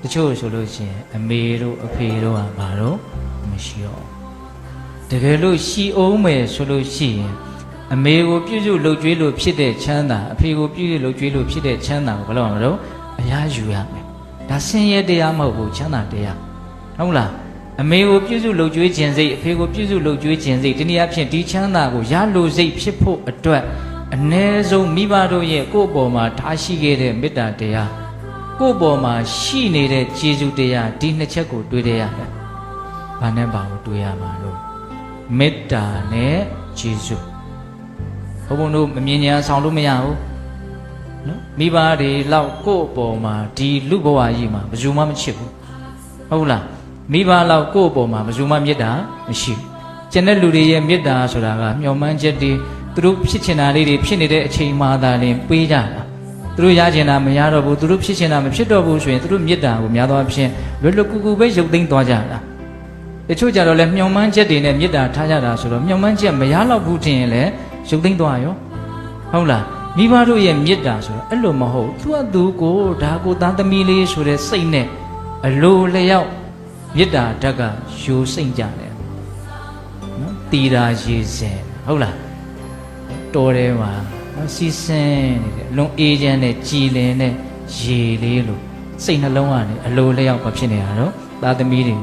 တချို့ဆိုလို့ရှိရင်အမေတို့အဖေတို့ကဘာလို့မရှိတော့တကယ်လို့ရှိအောင်မယ်ဆိုလို့ရှိရင်အမေကိုပြုစုလှုပ်ကြွေးလို့ဖြစ်တဲ့ချမ်းသာအဖေကိုပြုစုလှုပ်ကြွေးလို့ဖြစ်တဲ့ချမ်းသာကိုဘယ်လိုမလို့အရာယူရမယ်ဒါဆင်းရဲတရားမဟုတ်ဘူးချမ်းသာတရားဟုတ်လားအမေကိုပြုစုလှုပ်ကြွေးခြင်းစိတ်အဖေကိုပြုစုလှုပ်ကြွေးခြင်းစိတ်ဒီနည်းအားဖြင့်ဒီချမ်းသာကိုရလိုစိတ်ဖြစ်ဖို့အတွက်အ ਨੇ ဆုံးမိဘတို့ရဲ့ကိုယ့်အပေါ်မှာထားရှိခဲ့တဲ့မေတ္တာတရားကိုယ့်အပေါ်မှာရှိနေတဲ့ကျေးဇူးတရားဒီနှစ်ချက်ကိုတွေးရရတယ်။ဘာနဲ့ပါကိုတွေးရမှာလို့မေတ္တာနဲ့ကျေးဇူးဘုံဘုံတို့မမြင်ညာဆောင်လို့မရဘူးနော်မိဘတွေလောက်ကိုယ့်အပေါ်မှာဒီလူဘဝကြီးမှာဘယ်သူမှမချစ်ဘူးဟုတ်လားမိဘလောက်ကိုယ့်အပေါ်မှာဘယ်သူမှမေတ္တာမရှိဘူးကျန်တဲ့လူတွေရဲ့မေတ္တာဆိုတာကမျှော်မှန်းချက်တွေသူတို့ဖြစ်ချင်တာလေးတွေဖြစ်နေတဲ့အချိန်မှသာလင်ပေးကြတာသူတို့ရချင်တာမရတော့ဘူးသူတို့ဖြစ်ချင်တာမဖြစ်တော့ဘူးဆိုရင်သူတို့မေတ္တာကိုများသောအားဖြင့်လွယ်လွယ်ကူကူပဲရုပ်သိမ်းသွားကြတာတချို့ကြတော့လည်းမျှော်မှန်းချက်တွေနဲ့မေတ္တာထားကြတာဆိုတော့မျှော်မှန်းချက်မရတော့ဘူးထင်ရင်လည်းရုပ်သိမ်းသွားရောဟုတ်လားမိဘတို့ရဲ့မေတ္တာဆိုတော့အဲ့လိုမဟုတ်သူ့အတူကိုဒါကိုသားသမီးလေးဆိုတဲ့စိတ်နဲ့အလိုလျောက်မေတ္တာဓာတ်ကယူစိတ်ကြတယ်နော်တီတာရေစင်ဟုတ်လားတော်တယ်မှာစီစင်းနေတယ်လွန်အေးချမ်းတဲ့ကြည်လင်တဲ့ရေလေးလို့စိတ်နှလုံးကနေအလိုလျောက်မဖြစ်နေတာတော့သားသမီးတွေ